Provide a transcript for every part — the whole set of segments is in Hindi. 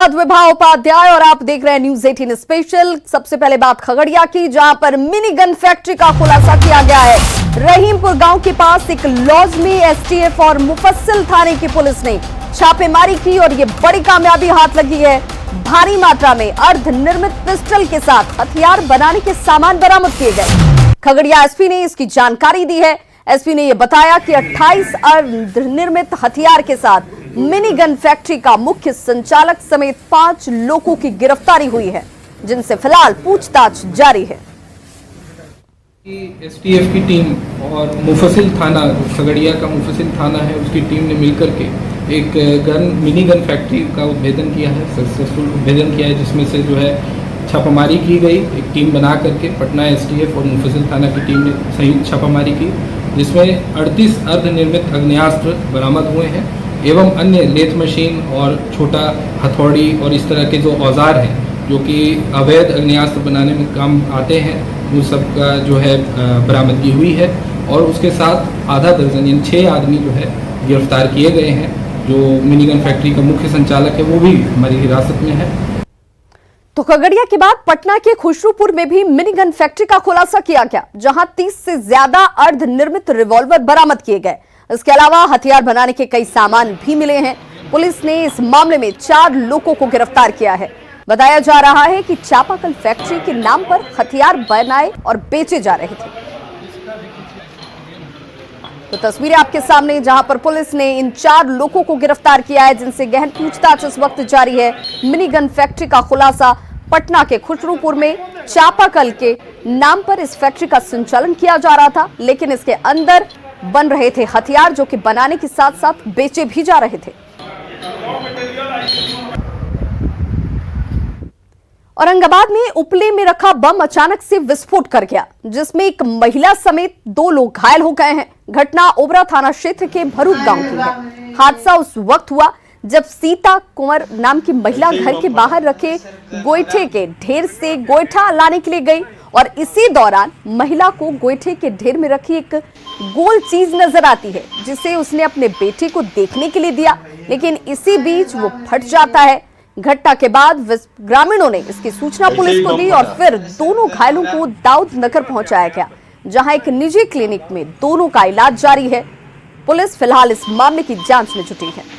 विभा उपाध्याय और आप देख रहे हैं न्यूज 18 स्पेशल। सबसे पहले बात खगड़िया की, जहां पर मिनी गन फैक्ट्री का खुलासा किया गया है। रहीमपुर गांव के पास एक लॉज में एसटीएफ और मुफस्सिल थाने की पुलिस ने छापेमारी की और ये बड़ी कामयाबी हाथ लगी है। भारी मात्रा में अर्धनिर्मित पिस्टल के साथ हथियार बनाने के सामान बरामद किए गए। खगड़िया एसपी ने इसकी जानकारी दी है। एसपी ने यह बताया कि 28 अर्धनिर्मित हथियार के साथ मिनी गन फैक्ट्री का मुख्य संचालक समेत 5 लोगों की गिरफ्तारी हुई है, जिनसे फिलहाल पूछताछ जारी है। एसटीएफ की टीम और मुफस्सिल थाना, खगड़िया का मुफस्सिल थाना है, उसकी टीम ने मिलकर के एक मिनी गन फैक्ट्री का उद्भेदन किया है, सक्सेसफुल उद्भेदन किया है, जिसमें से जो है छापामारी की गई। एक टीम बना करके पटना एसटीएफ और मुफस्सिल थाना की टीम ने संयुक्त छापामारी की, जिसमें 38 अर्धनिर्मित आग्नेयास्त्र बरामद हुए हैं एवं अन्य लेथ मशीन और छोटा हथौड़ी और इस तरह के जो औजार हैं जो कि अवैध आग्नेयास्त्र बनाने में काम आते हैं, उन सब का जो है बरामदगी हुई है। और उसके साथ आधा दर्जन यानी 6 आदमी जो है गिरफ्तार किए गए हैं। जो मिनीगन फैक्ट्री का मुख्य संचालक है वो भी हमारी हिरासत में है। तो खगड़िया के बाद पटना के खुशरूपुर में भी मिनी गन फैक्ट्री का खुलासा किया गया, जहां 30 से ज्यादा अर्धनिर्मित रिवॉल्वर बरामद किए गए। इसके अलावा हथियार बनाने के कई सामान भी मिले हैं। पुलिस ने इस मामले में 4 लोगों को गिरफ्तार किया है। बताया जा रहा है कि चापाकल फैक्ट्री के नाम पर हथियार बनाए और बेचे जा रहे थे। तो तस्वीरें आपके सामने, जहां पर पुलिस ने इन 4 लोगों को गिरफ्तार किया है, जिनसे गहन पूछताछ इस वक्त जारी है। मिनी गन फैक्ट्री का खुलासा, पटना के खुशरूपुर में चापाकल के नाम पर इस फैक्ट्री का संचालन किया जा रहा था, लेकिन इसके अंदर बन रहे थे हथियार जो कि बनाने के साथ साथ बेचे भी जा रहे थे। औरंगाबाद में उपले में रखा बम अचानक से विस्फोट कर गया, जिसमें एक महिला समेत 2 लोग घायल हो गए हैं। घटना ओबरा थाना क्षेत्र के भरूच गांव की है। हादसा उस वक्त हुआ जब सीता कुंवर नाम की महिला घर के बाहर रखे गोईठे के ढेर से गोईठा लाने के लिए गई और इसी दौरान महिला को गोईठे के ढेर में रखी एक गोल चीज नजर आती है, जिसे उसने अपने बेटे को देखने के लिए दिया, लेकिन इसी बीच वो फट जाता है। घटना के बाद ग्रामीणों ने इसकी सूचना पुलिस को दी और फिर दोनों घायलों को दाऊद नगर पहुंचाया गया, जहां एक निजी क्लिनिक में दोनों का इलाज जारी है। पुलिस फिलहाल इस मामले की जांच में जुटी है।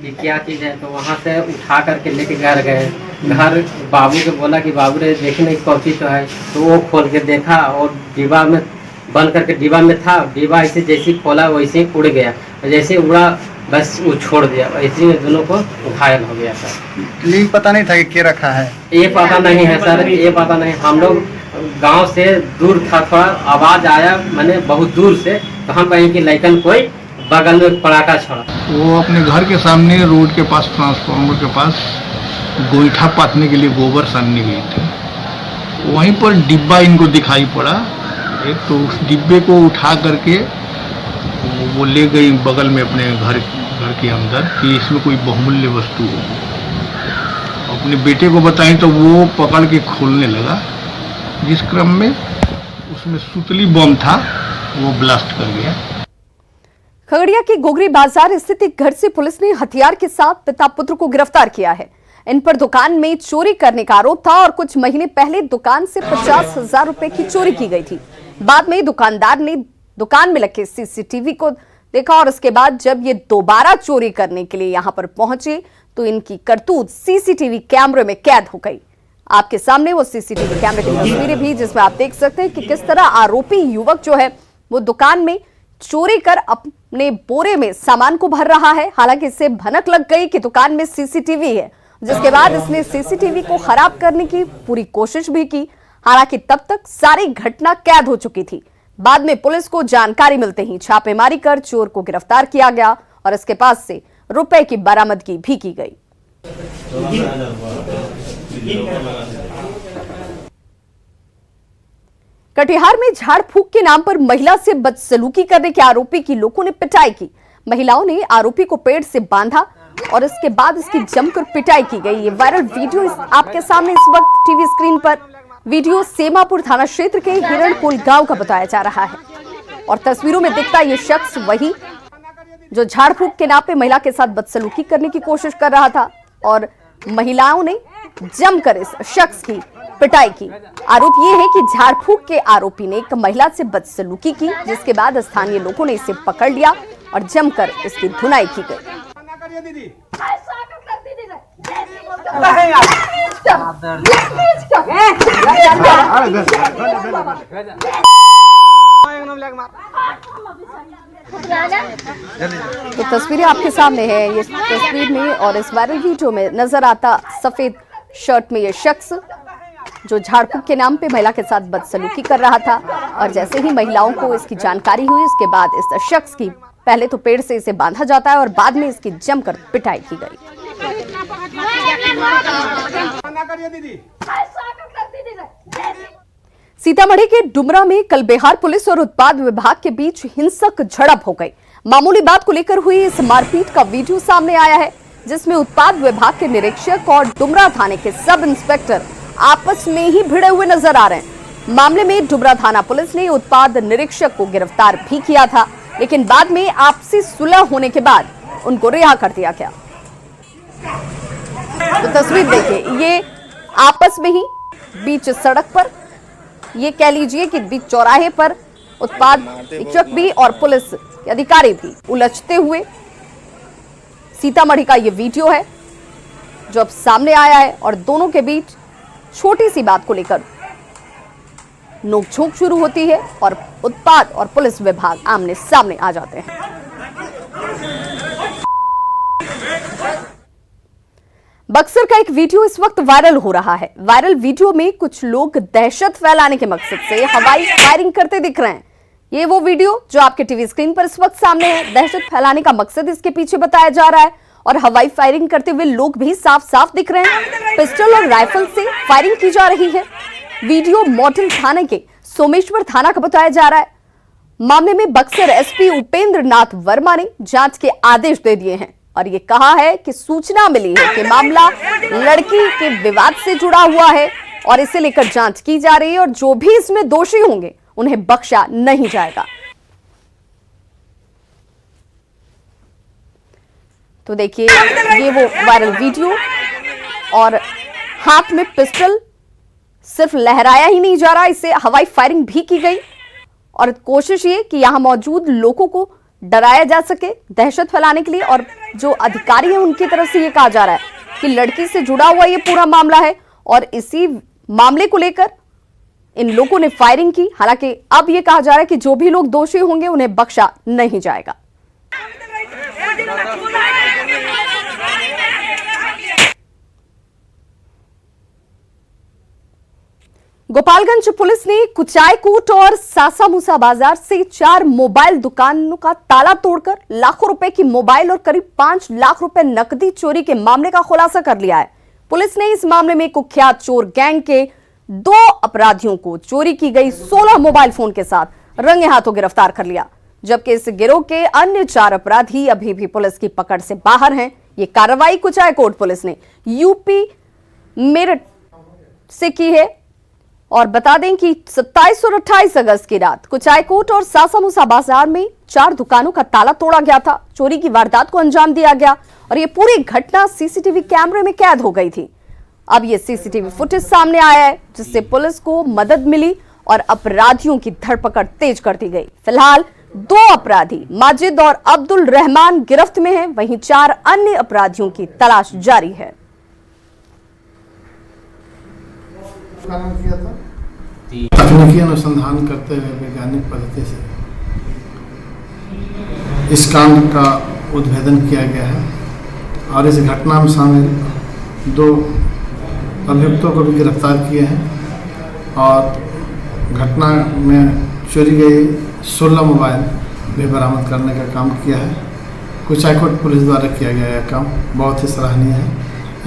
ये क्या चीज है, तो वहाँ से उठा करके लेके घर गए। घर बाबू को बोला कि बाबू रे देखने की कौची तो है, तो वो खोल के देखा और डिब्बा में बंद करके डिब्बा में था। डिब्बा ऐसे जैसे खोला वैसे ही उड़ गया, जैसे उड़ा बस वो छोड़ दिया। ऐसे में दोनों को घायल हो गया सर। लेकिन पता नहीं था कि क्या रखा है, ये पता नहीं है सर, ये पता नहीं। हम लोग गांव से दूर था, थोड़ा आवाज आया मैंने बहुत दूर से, तो हम कहें कि लड़कन कोई बगल में पड़ाका छोड़ा। वो अपने घर के सामने रोड के पास ट्रांसफार्मर के पास गोईठा पाथने के लिए गोबर सानने गई थी। वहीं पर डिब्बा इनको दिखाई पड़ा एक, तो उस डिब्बे को उठा करके वो ले गई बगल में अपने घर के अंदर कि इसमें कोई बहुमूल्य वस्तु हो। अपने बेटे को बताई तो वो पकड़ के खोलने लगा, जिस क्रम में उसमें सुतली बम था, वो ब्लास्ट कर गया। खगड़िया के गोगरी बाजार स्थित एक घर से पुलिस ने हथियार के साथ पिता पुत्र को गिरफ्तार किया है। इन पर दुकान में चोरी करने का आरोप था और कुछ महीने पहले दुकान से 50,000 रुपए की चोरी की गई थी। बाद में दुकानदार ने दुकान में लगे सीसीटीवी को देखा और इसके बाद जब ये दोबारा चोरी करने के लिए यहां पर पहुंचे तो इनकी करतूत सीसीटीवी कैमरे में कैद हो गई। आपके सामने वो सीसीटीवी कैमरे की तस्वीरें भी, जिसमें आप देख सकते हैं कि किस तरह आरोपी युवक जो है वो दुकान में चोरी कर अपने बोरे में सामान को भर रहा है। हालांकि इससे भनक लग गई कि दुकान में सीसीटीवी है, जिसके बाद इसने सीसीटीवी को खराब करने की पूरी कोशिश भी की। हालांकि तब तक सारी घटना कैद हो चुकी थी। बाद में पुलिस को जानकारी मिलते ही छापेमारी कर चोर को गिरफ्तार किया गया और इसके पास से रुपए की बरामदगी भी की गई। कटिहार में झाड़ फूक के नाम पर महिला से बदसलूकी करने के आरोपी की लोगों ने पिटाई की। महिलाओं ने आरोपी को पेड़ से बांधा और इसके बाद इसकी जमकर पिटाई की गई। ये वायरल वीडियो आपके सामने इस वक्त टीवी स्क्रीन पर वीडियो सेमापुर थाना क्षेत्र के हिरणपुल गांव का बताया जा रहा है और तस्वीरों में दिखता ये शख्स वही जो झाड़ फूक के नाम पे महिला के साथ बदसलूकी करने की कोशिश कर रहा था और महिलाओं ने जमकर इस शख्स की पिटाई की। आरोप ये है कि झाड़ फूक के आरोपी ने एक महिला से बदसलूकी की, जिसके बाद स्थानीय लोगों ने इसे पकड़ लिया और जमकर इसकी धुनाई की गई। तो तस्वीरें आपके सामने है। ये तस्वीर में और इस वायरल वीडियो में नजर आता सफेद शर्ट में ये शख्स जो झाड़ फूक के नाम पे महिला के साथ बदसलूकी कर रहा था और जैसे ही महिलाओं को इसकी जानकारी हुई, इसके बाद इस शख्स की पहले तो पेड़ से इसे बांधा जाता है और बाद में इसकी जमकर पिटाई की गई। सीतामढ़ी के डुमरा में कल बिहार पुलिस और उत्पाद विभाग के बीच हिंसक झड़प हो गई। मामूली बात को लेकर हुई इस मारपीट का वीडियो सामने आया है, जिसमें उत्पाद विभाग के निरीक्षक और डुमरा थाने के सब इंस्पेक्टर आपस में ही भिड़े हुए नजर आ रहे हैं। मामले में डुमरा थाना पुलिस ने उत्पाद निरीक्षक को गिरफ्तार भी किया था, लेकिन बाद में आपसी सुलह होने के बाद उनको रिहा कर दिया गया। तो तस्वीर देखिए, ये आपस में ही बीच सड़क पर, ये कह लीजिए कि बीच चौराहे पर उत्पाद निरीक्षक भी और पुलिस के अधिकारी भी उलझते हुए। सीतामढ़ी का ये वीडियो है जो अब सामने आया है और दोनों के बीच छोटी सी बात को लेकर नोकझोंक शुरू होती है और उत्पाद और पुलिस विभाग आमने सामने आ जाते हैं। बक्सर का एक वीडियो इस वक्त वायरल हो रहा है। वायरल वीडियो में कुछ लोग दहशत फैलाने के मकसद से हवाई फायरिंग करते दिख रहे हैं। ये वो वीडियो जो आपके टीवी स्क्रीन पर इस वक्त सामने है। दहशत फैलाने का मकसद इसके पीछे बताया जा रहा है और हवाई फायरिंग करते हुए लोग भी साफ साफ दिख रहे हैं। पिस्टल और राइफल से फायरिंग की जा रही है। वीडियो मॉडल थाने के सोमेश्वर थाना का बताया जा रहा है। मामले में बक्सर एसपी उपेंद्र नाथ वर्मा ने जांच के आदेश दे दिए हैं और ये कहा है कि सूचना मिली है कि मामला लड़की के विवाद से जुड़ा हुआ है और इसे लेकर जांच की जा रही है और जो भी इसमें दोषी होंगे उन्हें बख्शा नहीं जाएगा। तो देखिए, ये वो वायरल वीडियो और हाथ में पिस्टल सिर्फ लहराया ही नहीं जा रहा, इससे हवाई फायरिंग भी की गई और कोशिश ये कि यहां मौजूद लोगों को डराया जा सके दहशत फैलाने के लिए। और जो अधिकारी हैं उनकी तरफ से ये कहा जा रहा है कि लड़की से जुड़ा हुआ ये पूरा मामला है और इसी मामले को लेकर इन लोगों ने फायरिंग की। हालांकि अब ये कहा जा रहा है कि जो भी लोग दोषी होंगे उन्हें बख्शा नहीं जाएगा। गोपालगंज पुलिस ने कुचायकोट और सासामूसा बाजार से 4 मोबाइल दुकानों का ताला तोड़कर लाखों रुपए की मोबाइल और करीब 5 लाख रुपए नकदी चोरी के मामले का खुलासा कर लिया है। पुलिस ने इस मामले में कुख्यात चोर गैंग के 2 अपराधियों को चोरी की गई 16 मोबाइल फोन के साथ रंगे हाथों गिरफ्तार कर लिया, जबकि इस गिरोह के अन्य 4 अपराधी अभी भी पुलिस की पकड़ से बाहर हैं। ये कार्रवाई कुचायकोट पुलिस ने यूपी मेरठ से की है और बता दें कि 27 और 28 अगस्त की रात कुचायकोट और सासामूसा बाजार में 4 दुकानों का ताला तोड़ा गया था। चोरी की वारदात को अंजाम दिया गया और ये पूरी घटना सीसीटीवी कैमरे में कैद हो गई थी। अब ये सीसीटीवी फुटेज सामने आया है, जिससे पुलिस को मदद मिली और अपराधियों की धरपकड़ तेज कर दी गई। फिलहाल 2 अपराधी माजिद और अब्दुल रहमान गिरफ्त में हैं, वहीं 4 अन्य अपराधियों की तलाश जारी है। किया था तकनीकी अनुसंधान करते हुए वैज्ञानिक पद्धति से इस कांड का उद्भेदन किया गया है और इस घटना में शामिल 2 अभियुक्तों को भी गिरफ्तार किए हैं और घटना में चोरी गई 16 मोबाइल भी बरामद करने का काम किया है। कुचायकोट पुलिस द्वारा किया गया यह काम बहुत ही सराहनीय है।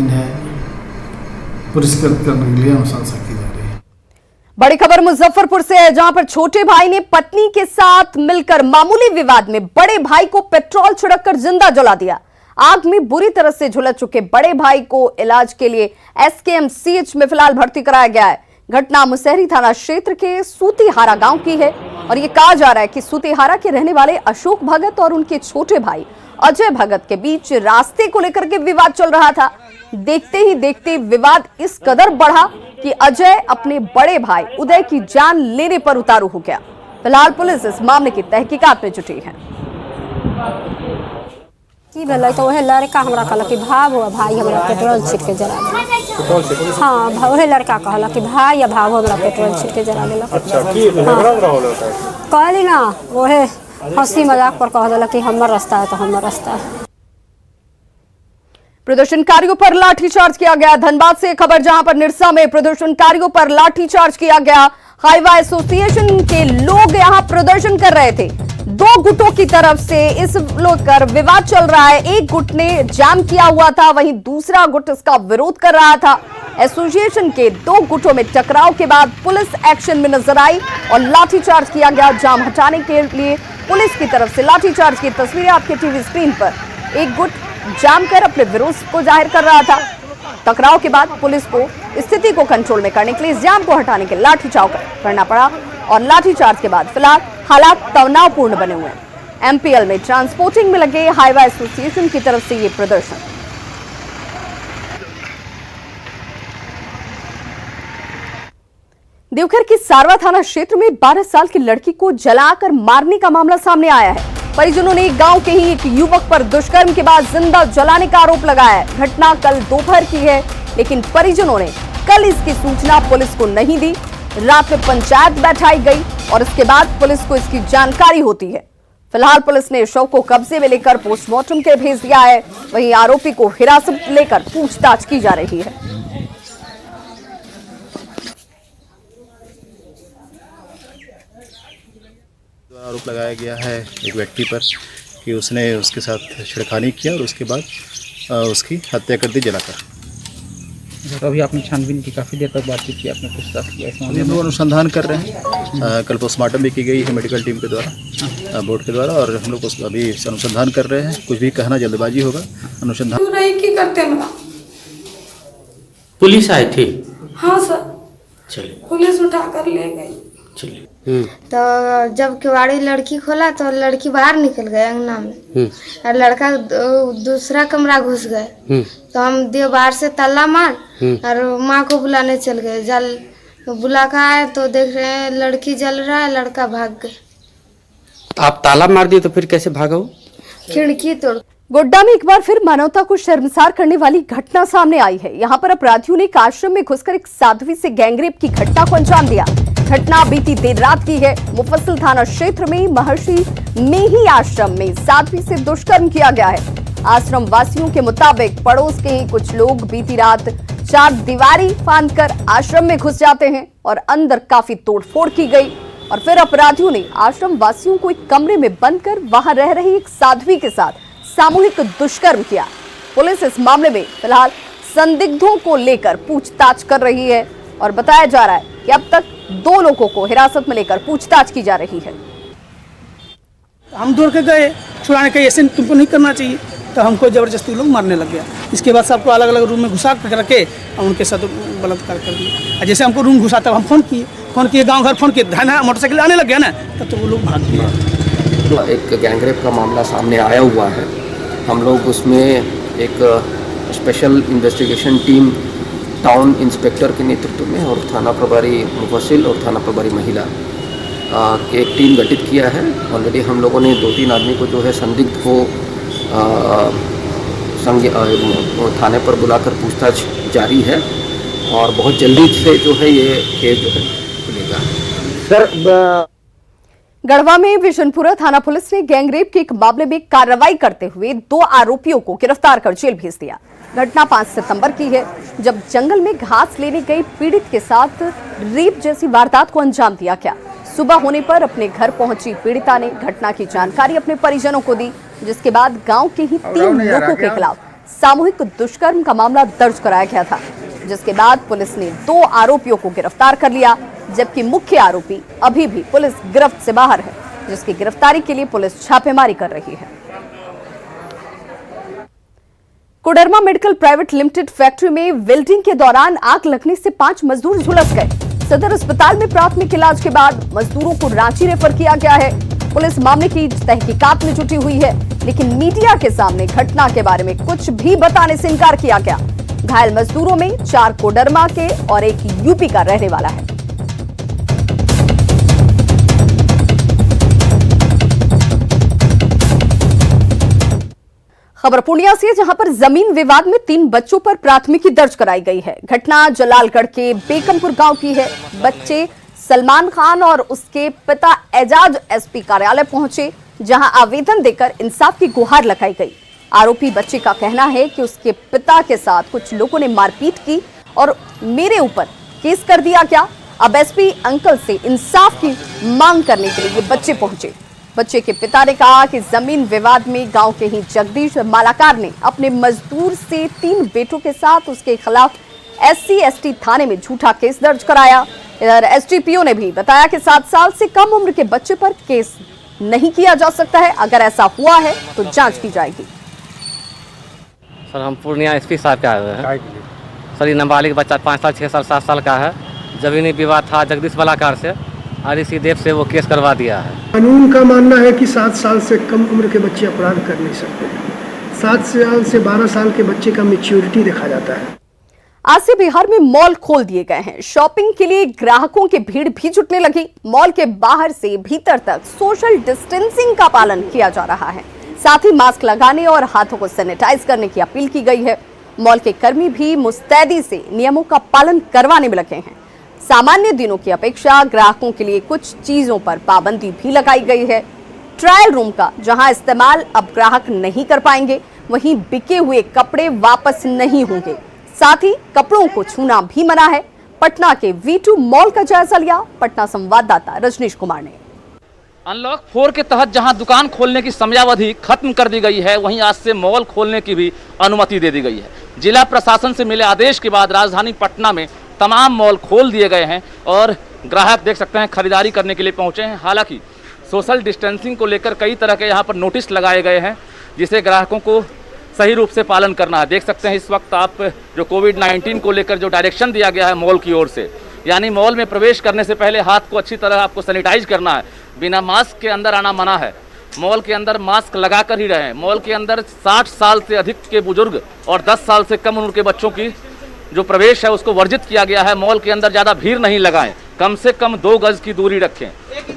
इन्हें पुरस्कृत करने के लिए अनुशंसा की जा रही है। बड़ी खबर मुजफ्फरपुर से है, जहां पर छोटे भाई ने पत्नी के साथ मिलकर मामूली विवाद में बड़े भाई को पेट्रोल छिड़ककर जिंदा जला दिया। आग में बुरी तरह से झुलस चुके बड़े भाई को इलाज के लिए एसकेएमसीएच में फिलहाल भर्ती कराया गया है। घटना मुसहरी थाना क्षेत्र के सूतीहारा गांव की है और ये कहा जा रहा है कि सूतीहारा के रहने वाले अशोक भगत और उनके छोटे भाई अजय भगत के बीच रास्ते को लेकर के विवाद चल रहा था। देखते ही देखते विवाद इस कदर बढ़ा कि अजय अपने बड़े भाई उदय की जान लेने पर उतारू हो गया। फिलहाल पुलिस इस मामले की तहकीकात में जुटी है। की भेलै तो वह लड़का हमरा कहलक कि भाव हो भाई हमरा पेट्रोल छीट के जला देलक। हाँ वह लड़का कहलक कि भाई या भाव हमरा पेट्रोल छीट के जला देलक। अच्छा की कहली ना वहे हंसी मजाक पर कह देलक कि हमर रास्ता है तो हमर रास्ता है। प्रदर्शनकारियों पर लाठीचार्ज किया गया। धनबाद से खबर जहां पर निरसा में प्रदर्शनकारियों पर लाठीचार्ज किया गया। हाईवा एसोसिएशन के लोग यहां प्रदर्शन कर रहे थे। दो गुटों की तरफ से इस लेकर विवाद चल रहा है। एक गुट ने जाम किया हुआ था, वहीं दूसरा गुट इसका विरोध कर रहा था। एसोसिएशन के दो गुटों में टकराव के बाद पुलिस एक्शन में नजर आई और लाठीचार्ज किया गया। जाम हटाने के लिए पुलिस की तरफ से लाठीचार्ज की तस्वीरें आपके टीवी स्क्रीन पर। एक गुट जाम कर अपने विरोध को जाहिर कर रहा था। टकराव के बाद पुलिस को स्थिति को कंट्रोल में करने के लिए जाम को हटाने के लाठीचार्ज करना पड़ा और लाठीचार्ज के बाद फिलहाल हालात तनावपूर्ण बने हुए हैं। एमपीएल में ट्रांसपोर्टिंग में लगे हाईवा एसोसिएशन की तरफ से ये प्रदर्शन। देवघर की सारवा थाना क्षेत्र में 12 साल की लड़की को जलाकर मारने का मामला सामने आया है। परिजनों ने गांव के ही एक युवक पर दुष्कर्म के बाद जिंदा जलाने का आरोप लगाया है। घटना कल दोपहर की है, लेकिन परिजनों ने कल इसकी सूचना पुलिस को नहीं दी। रात में पंचायत बैठाई गई और इसके बाद पुलिस को इसकी जानकारी होती है। फिलहाल पुलिस ने शव को कब्जे में लेकर पोस्टमार्टम के भेज दिया है। वहीं आरोपी को हिरासत लेकर पूछताछ की जा रही है। आरोप लगाया गया है एक व्यक्ति पर कि उसने उसके साथ छेड़खानी किया और उसके बाद उसकी हत्या कर दी जलाकर। तो अभी आपने छानबीन की काफ़ी देर तक बातचीत की, आपने पूछताछ किया, हम लोग अनुसंधान कर रहे हैं। कल पोस्टमार्टम भी की गई है मेडिकल टीम के द्वारा, बोर्ड के द्वारा, और हम लोग अभी अनुसंधान कर रहे हैं। कुछ भी कहना जल्दबाजी होगा। अनुसंधान की करते ना। पुलिस आई थी। हाँ सर, चलिए पुलिस उठा कर ले गई। चलिए। तो जब किवाड़ी लड़की खोला तो लड़की बाहर निकल गए अंगना में और लड़का दूसरा कमरा घुस गए। तो हम दीवार से ताला मार और माँ को बुलाने चल गए। जल बुला कर आए तो देख रहे हैं लड़की जल रहा है, लड़का भाग गए। आप ताला मार दिए तो फिर कैसे भागा? खिड़की तोड़। गोड्डा में एक बार फिर मानवता को शर्मसार करने वाली घटना सामने आई है। यहाँ पर अपराधियों ने एक आश्रम में घुसकर एक साध्वी से गैंगरेप की घटना को अंजाम दिया। घटना बीती देर रात की है। मुफस्सिल थाना क्षेत्र में महर्षि मेही आश्रम में साध्वी से दुष्कर्म किया गया है। आश्रम वासियों के मुताबिक पड़ोस के ही कुछ लोग बीती रात चार दीवारी फांदकर आश्रम में घुस जाते हैं और अंदर काफी तोड़फोड़ की गई और फिर अपराधियों ने आश्रम वासियों को एक कमरे में बंद कर वहां रह रही एक साध्वी के साथ सामूहिक दुष्कर्म किया। पुलिस इस मामले में फिलहाल संदिग्धों को लेकर पूछताछ कर रही है और बताया जा रहा है कि अब तक 2 लोगों को हिरासत में लेकर पूछताछ की जा रही है। हम दौड़ के गए छुड़ाने के, ऐसे तुमको नहीं करना चाहिए, तो हमको जबरदस्ती लोग मारने लग गया। इसके बाद सबको अलग अलग रूम में घुसा कर रखे और उनके साथ बलात्कार कर दिया। जैसे हमको रूम घुसा तब हम फोन किए गांव घर फोन किए, मोटरसाइकिल आने लग गया ना, तब तो वो लोग भाग गए। एक गैंगरेप का मामला सामने आया हुआ है। हम लोग उसमें एक special investigation team town inspector के नेतृत्व में और थाना प्रभारी मुफस्सिल और थाना प्रभारी महिला की एक टीम गठित किया है। ऑलरेडी हम लोगों ने 2-3 आदमी को जो है संदिग्ध को थाने पर बुलाकर पूछताछ जारी है और बहुत जल्दी से जो है ये केस जो है खुलेगा। सर गढ़वा में विशनपुरा थाना पुलिस ने गैंगरेप के एक मामले में कार्रवाई करते हुए 2 आरोपियों को गिरफ्तार कर जेल भेज दिया। घटना 5 सितंबर की है, जब जंगल में घास लेने गई पीड़ित के साथ रेप जैसी वारदात को अंजाम दिया गया। सुबह होने पर अपने घर पहुंची पीड़िता ने घटना की जानकारी अपने परिजनों को दी, जिसके बाद गांव के ही 3 लोगों के खिलाफ सामूहिक दुष्कर्म का मामला दर्ज कराया गया था, जिसके बाद पुलिस ने 2 आरोपियों को गिरफ्तार कर लिया, जबकि मुख्य आरोपी अभी भी पुलिस गिरफ्त से बाहर है, जिसकी गिरफ्तारी के लिए पुलिस छापेमारी कर रही है। Koderma medical private limited factory में वेल्डिंग के दौरान आग लगने से 5 मजदूर झुलस गए। सदर अस्पताल में प्राथमिक इलाज के बाद मजदूरों को रांची रेफर किया गया है। पुलिस मामले की तहकीकात में जुटी हुई है, लेकिन मीडिया के सामने घटना के बारे में कुछ भी बताने से इनकार किया गया। घायल मजदूरों में 4 कोडरमा के और 1 यूपी का रहने वाला है। खबर पूर्णिया से, जहां पर जमीन विवाद में 3 बच्चों पर प्राथमिकी दर्ज कराई गई है। घटना जलालगढ़ के बेकमपुर गांव की है। बच्चे सलमान खान और उसके पिता एजाज एसपी कार्यालय पहुंचे, जहां आवेदन देकर इंसाफ की गुहार लगाई गई। आरोपी बच्चे का कहना है कि उसके पिता के साथ कुछ लोगों ने मारपीट की और मेरे ऊपर केस कर दिया गया। अब एसपी अंकल से इंसाफ की मांग करने के लिए बच्चे पहुंचे। बच्चे के पिता ने कहा कि जमीन विवाद में गांव के ही जगदीश मालाकार ने अपने मजदूर से 3 बेटों के साथ उसके खिलाफ SC/ST थाने में झूठा केस दर्ज कराया। इधर SDPO ने भी बताया कि 7 साल से कम उम्र के बच्चे पर केस नहीं किया जा सकता है। अगर ऐसा हुआ है तो जांच की जाएगी। सर हम पूर्णिया SP साहब के आए हुए हैं। सर ये नाबालिग बच्चा 5 साल 6 साल 7 साल का है। जमीनी विवाद था जगदीश मालाकार से, REC देव से वो केस करवा दिया है। कानून का मानना है कि 7 साल से कम उम्र के बच्चे अपराध कर नहीं सकते। 7 साल से 12 साल के बच्चे का मैच्योरिटी देखा जाता है। आज से बिहार में मॉल खोल दिए गए हैं। शॉपिंग के लिए ग्राहकों की भीड़ भी जुटने लगी। मॉल के बाहर से भीतर तक सोशल डिस्टेंसिंग का पालन किया जा रहा है। साथ ही मास्क लगाने और हाथों को सैनिटाइज करने की अपील की गई है। मॉल के कर्मी भी मुस्तैदी से नियमों का पालन करवाने में लगे हैं। सामान्य दिनों की अपेक्षा ग्राहकों के लिए कुछ चीजों पर पाबंदी भी लगाई गई है। ट्रायल रूम का जहां इस्तेमाल अब ग्राहक नहीं कर पाएंगे, वहीं बिके हुए कपड़े वापस नहीं होंगे। साथ ही कपड़ों को छूना भी मना है। पटना के V2 मॉल का जायजा लिया पटना संवाददाता रजनीश कुमार ने। अनलॉक 4 के तहत जहां दुकान खोलने की समयावधि खत्म कर दी गई है, वहीं आज से मॉल खोलने की भी अनुमति दे दी गई है। जिला प्रशासन से मिले आदेश के बाद राजधानी पटना में तमाम मॉल खोल दिए गए हैं और ग्राहक देख सकते हैं खरीदारी करने के लिए पहुंचे हैं। हालांकि सोशल डिस्टेंसिंग को लेकर कई तरह के यहां पर नोटिस लगाए गए हैं, जिसे ग्राहकों को सही रूप से पालन करना है। देख सकते हैं इस वक्त आप जो कोविड-19 को लेकर जो डायरेक्शन दिया गया है मॉल की ओर से, यानी मॉल में प्रवेश करने से पहले हाथ को अच्छी तरह आपको सैनिटाइज करना है। बिना मास्क के अंदर आना मना है। मॉल के अंदर मास्क लगा कर ही रहें। मॉल के अंदर 60 साल से अधिक के बुजुर्ग और 10 साल से कम उम्र के बच्चों की जो प्रवेश है उसको वर्जित किया गया है। मॉल के अंदर ज़्यादा भीड़ नहीं लगाएं, कम से कम 2 गज की दूरी रखें,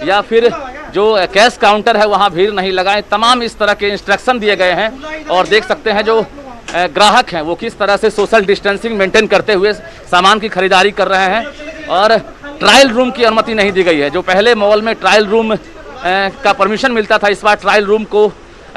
या फिर जो कैश काउंटर है वहाँ भीड़ नहीं लगाएं। तमाम इस तरह के इंस्ट्रक्शन दिए गए हैं और देख सकते हैं जो ग्राहक हैं वो किस तरह से सोशल डिस्टेंसिंग मेंटेन करते हुए सामान की खरीदारी कर रहे हैं। और ट्रायल रूम की अनुमति नहीं दी गई है। जो पहले मॉल में ट्रायल रूम का परमिशन मिलता था, इस बार ट्रायल रूम को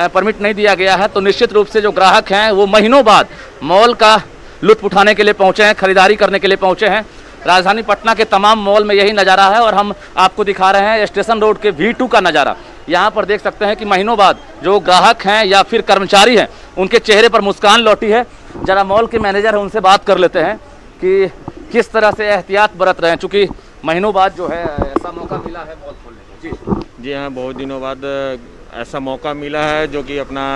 परमिट नहीं दिया गया है। तो निश्चित रूप से जो ग्राहक हैं वो महीनों बाद मॉल का लुत्फ उठाने के लिए पहुंचे हैं, खरीदारी करने के लिए पहुंचे हैं। राजधानी पटना के तमाम मॉल में यही नज़ारा है और हम आपको दिखा रहे हैं स्टेशन रोड के V2 का नज़ारा। यहाँ पर देख सकते हैं कि महीनों बाद जो ग्राहक हैं या फिर कर्मचारी हैं उनके चेहरे पर मुस्कान लौटी है। जरा मॉल के मैनेजर हैं उनसे बात कर लेते हैं कि किस तरह से एहतियात बरत रहे हैं, चूँकि महीनों बाद जो है ऐसा मौका मिला है मॉल खोलने को। जी हाँ, बहुत दिनों बाद ऐसा मौका मिला है, जो कि अपना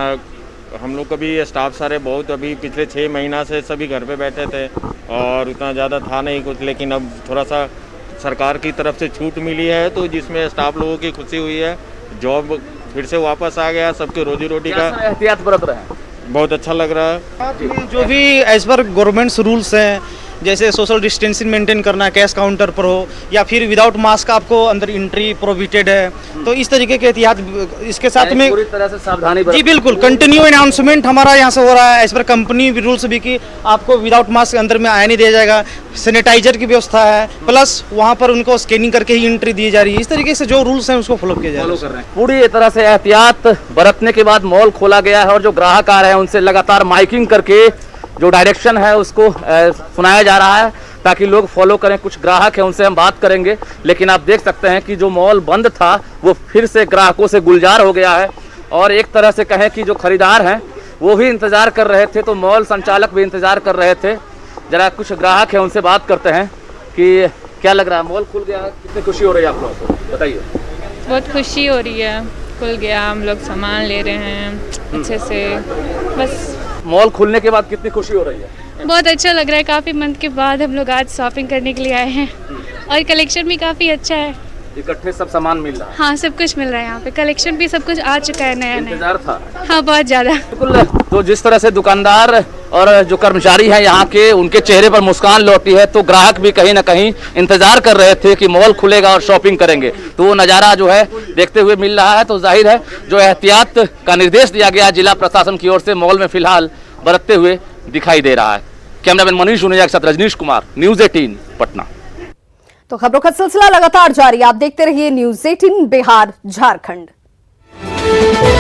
हम लोग को भी स्टाफ सारे बहुत अभी पिछले 6 महीना से सभी घर पे बैठे थे और उतना ज़्यादा था नहीं कुछ, लेकिन अब थोड़ा सा सरकार की तरफ से छूट मिली है तो जिसमें स्टाफ लोगों की खुशी हुई है। जॉब फिर से वापस आ गया, सबके रोजी रोटी का एहतियात बरत रहे हैं, बहुत अच्छा लग रहा है। जो भी एज पर गवर्नमेंट्स रूल्स हैं, जैसे सोशल डिस्टेंसिंग मेंटेन करना, कैश काउंटर पर हो या फिर विदाउट मास्क आपको अंदर एंट्री प्रोहिबिटेड है, तो इस तरीके के एहतियात इसके साथ में पूरी तरह से सावधानी जी बिल्कुल कंटिन्यू अनाउंसमेंट हमारा यहाँ से हो रहा है एज पर कंपनी रूल्स भी कि आपको विदाउट मास्क अंदर में आया नहीं दिया जाएगा। सैनिटाइजर की व्यवस्था है, प्लस वहाँ पर उनको स्कैनिंग करके ही एंट्री दी जा रही है। इस तरीके से जो रूल्स हैं उसको फॉलो किया जा रहा है। पूरी तरह से एहतियात बरतने के बाद मॉल खोला गया है और जो ग्राहक आ रहे हैं उनसे लगातार माइकिंग करके जो डायरेक्शन है उसको सुनाया जा रहा है ताकि लोग फॉलो करें। कुछ ग्राहक हैं उनसे हम बात करेंगे, लेकिन आप देख सकते हैं कि जो मॉल बंद था वो फिर से ग्राहकों से गुलजार हो गया है और एक तरह से कहें कि जो खरीदार हैं वो भी इंतज़ार कर रहे थे तो मॉल संचालक भी इंतज़ार कर रहे थे। जरा कुछ ग्राहक हैं उनसे बात करते हैं कि क्या लग रहा है, मॉल खुल गया, कितनी खुशी हो रही है आप लोगों को, बताइए। बहुत खुशी हो रही है, खुल गया, हम लोग सामान ले रहे हैं अच्छे से। बस मॉल खुलने के बाद कितनी खुशी हो रही है? बहुत अच्छा लग रहा है, काफ़ी मंथ के बाद हम लोग आज शॉपिंग करने के लिए आए हैं। और कलेक्शन भी काफ़ी अच्छा है। इकट्ठे सब सामान मिल रहा है। हाँ, सब कुछ मिल रहा है यहाँ पे, कलेक्शन भी सब कुछ आ चुका है नया नया। इंतजार था। हाँ, बहुत ज़्यादा। बिल्कुल। तो जिस तरह से दुकानदार और जो कर्मचारी हैं यहाँ के, उनके चेहरे पर मुस्कान लौटी है, तो ग्राहक भी कहीं ना कहीं इंतजार कर रहे थे कि मॉल खुलेगा और शॉपिंग करेंगे। तो वो नज़ारा जो है देखते हुए मिल रहा है। तो जाहिर है जो एहतियात का निर्देश दिया गया जिला प्रशासन की ओर से, मॉल में फिलहाल बरतते हुए दिखाई दे रहा है। कैमरामैन मनीष उनेजा के साथ रजनीश कुमार, न्यूज़ 18 पटना। तो खबरों का सिलसिला लगातार जारी, आप देखते रहिए न्यूज़ 18 बिहार झारखंड।